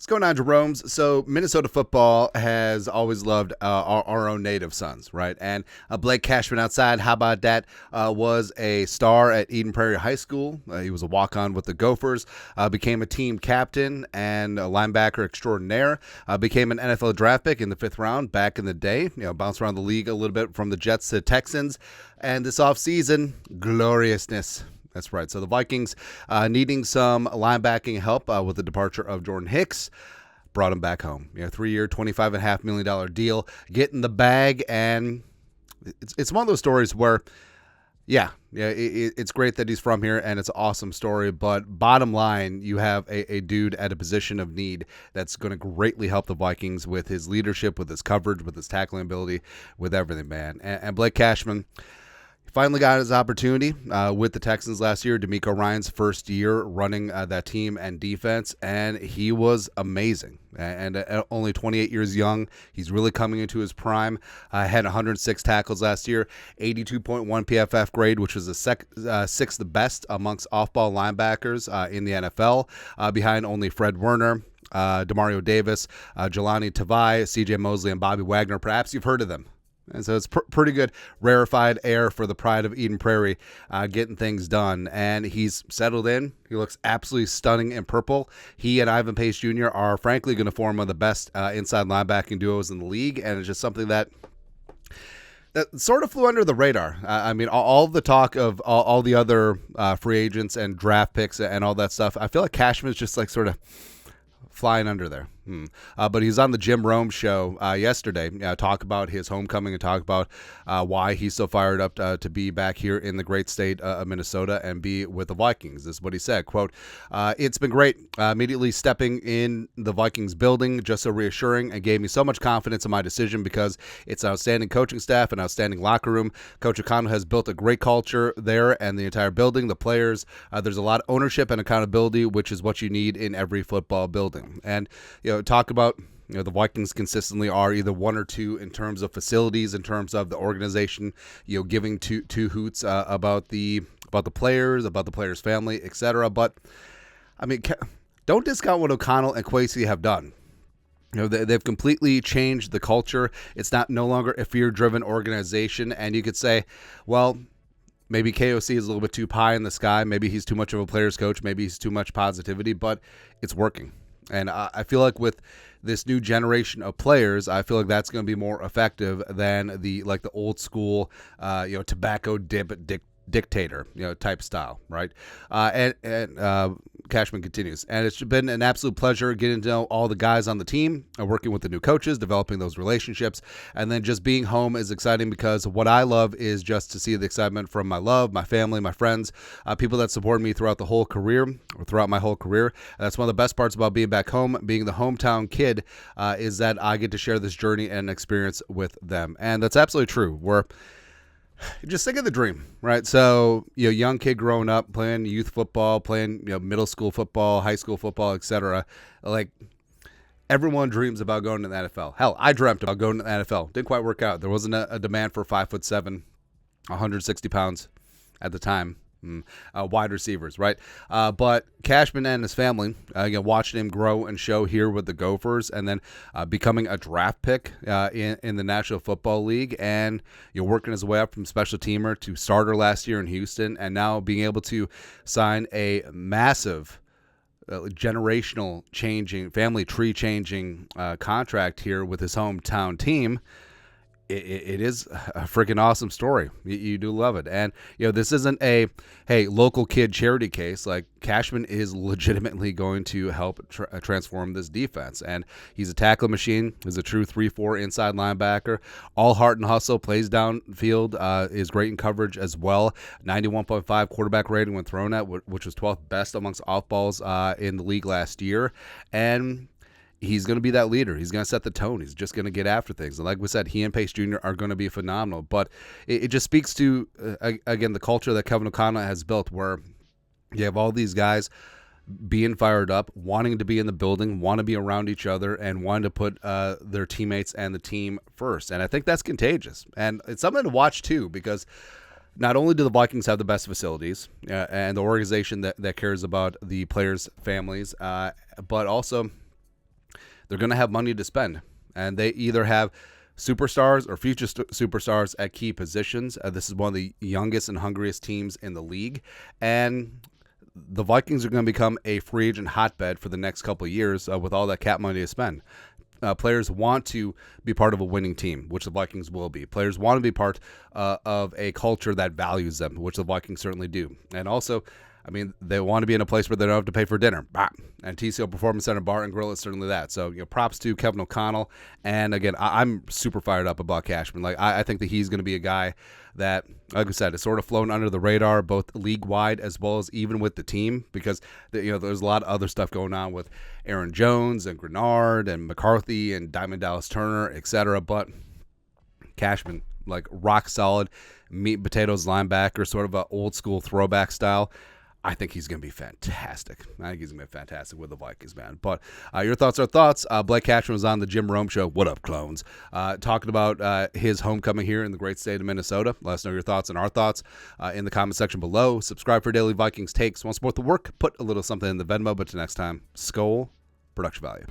What's going on, Jerome's? So Minnesota football has always loved our own native sons, right? And Blake Cashman outside, how about that? Was a star at Eden Prairie High School. He was a walk-on with the Gophers, became a team captain and a linebacker extraordinaire, became an NFL draft pick in the 5th round back in the day, bounced around the league a little bit from the Jets to Texans. And this offseason, gloriousness. That's right. So the Vikings needing some linebacking help with the departure of Jordan Hicks, brought him back home. 3-year, $25.5 million deal, getting the bag. And it's one of those stories where, it's great that he's from here and it's an awesome story. But bottom line, you have a dude at a position of need that's going to greatly help the Vikings with his leadership, with his coverage, with his tackling ability, with everything, man. And Blake Cashman finally got his opportunity with the Texans last year. DeMeco Ryans' first year running that team and defense, and he was amazing. And only 28 years young, he's really coming into his prime. Had 106 tackles last year, 82.1 PFF grade, which was the sixth best amongst off-ball linebackers in the NFL, behind only Fred Warner, Demario Davis, Jelani Tavai, CJ Mosley, and Bobby Wagner. Perhaps you've heard of them. And so it's pretty good, rarefied air for the pride of Eden Prairie, getting things done. And he's settled in. He looks absolutely stunning in purple. He and Ivan Pace Jr. are frankly going to form one of the best inside linebacking duos in the league. And it's just something that sort of flew under the radar. I mean, all the talk of all the other free agents and draft picks and all that stuff, I feel like Cashman's just like sort of flying under there. But he's on the JEROME show yesterday, talk about his homecoming and talk about why he's so fired up to be back here in the great state of Minnesota and be with the Vikings. This is what he said, quote, "It's been great. Immediately stepping in the Vikings building, just so reassuring and gave me so much confidence in my decision because it's an outstanding coaching staff, an outstanding locker room. Coach O'Connell has built a great culture there and the entire building, the players. There's a lot of ownership and accountability, which is what you need in every football building." And, talk about, the Vikings consistently are either one or two in terms of facilities, in terms of the organization, giving two hoots about the players, about the players' family, etc. But, I mean, don't discount what O'Connell and Kwesi have done. They've completely changed the culture. It's no longer a fear-driven organization, and you could say, well, maybe KOC is a little bit too pie in the sky. Maybe he's too much of a player's coach. Maybe he's too much positivity, but it's working. And I feel like with this new generation of players, I feel like that's going to be more effective than the old school, tobacco dictator, type style, right? And Cashman continues, and it's been an absolute pleasure getting to know all the guys on the team and working with the new coaches, developing those relationships, and then just being home is exciting because what I love is just to see the excitement from my family, my friends, people that support me throughout my whole career. And that's one of the best parts about being back home, being the hometown kid, is that I get to share this journey and experience with them. And that's absolutely true. Just think of the dream, right? So, young kid growing up, playing youth football, playing, middle school football, high school football, etc. Like, everyone dreams about going to the NFL. Hell, I dreamt about going to the NFL. Didn't quite work out. There wasn't a demand for 5'7", 160 pounds at the time. Wide receivers, right? But Cashman and his family, watching him grow and show here with the Gophers, and then becoming a draft pick in the National Football League, and working his way up from special teamer to starter last year in Houston, and now being able to sign a massive generational changing, family tree changing contract here with his hometown team. It is a freaking awesome story. You do love it. And, this isn't a, hey, local kid charity case. Like, Cashman is legitimately going to help transform this defense. And he's a tackle machine. He's a true 3-4 inside linebacker. All heart and hustle, plays downfield, is great in coverage as well. 91.5 quarterback rating when thrown at, which was 12th best amongst off-balls in the league last year. And he's going to be that leader. He's going to set the tone. He's just going to get after things. And like we said, he and Pace Jr. are going to be phenomenal. But it just speaks to, again, the culture that Kevin O'Connell has built, where you have all these guys being fired up, wanting to be in the building, want to be around each other, and wanting to put their teammates and the team first. And I think that's contagious. And it's something to watch, too, because not only do the Vikings have the best facilities and the organization that cares about the players' families, but also they're going to have money to spend, and they either have superstars or future superstars at key positions. This is one of the youngest and hungriest teams in the league, and the Vikings are going to become a free agent hotbed for the next couple of years with all that cap money to spend. Players want to be part of a winning team, which the Vikings will be. Players want to be part of a culture that values them, which the Vikings certainly do. And also, I mean, they want to be in a place where they don't have to pay for dinner. And TCO Performance Center Bar and Grill is certainly that. So, props to Kevin O'Connell. And again, I'm super fired up about Cashman. Like, I think that he's going to be a guy that, like I said, is sort of flown under the radar, both league-wide as well as even with the team, because there's a lot of other stuff going on with Aaron Jones and Grenard and McCarthy and Diamond Dallas Turner, etc. But Cashman, like rock solid, meat and potatoes linebacker, sort of a old school throwback style. I think he's going to be fantastic. I think he's going to be fantastic with the Vikings, man. But your thoughts are thoughts. Blake Cashman was on the JEROME show. What up, clones? Talking about his homecoming here in the great state of Minnesota. Let us know your thoughts and our thoughts in the comment section below. Subscribe for daily Vikings takes. Want to support the work? Put a little something in the Venmo. But till next time, Skol, production value.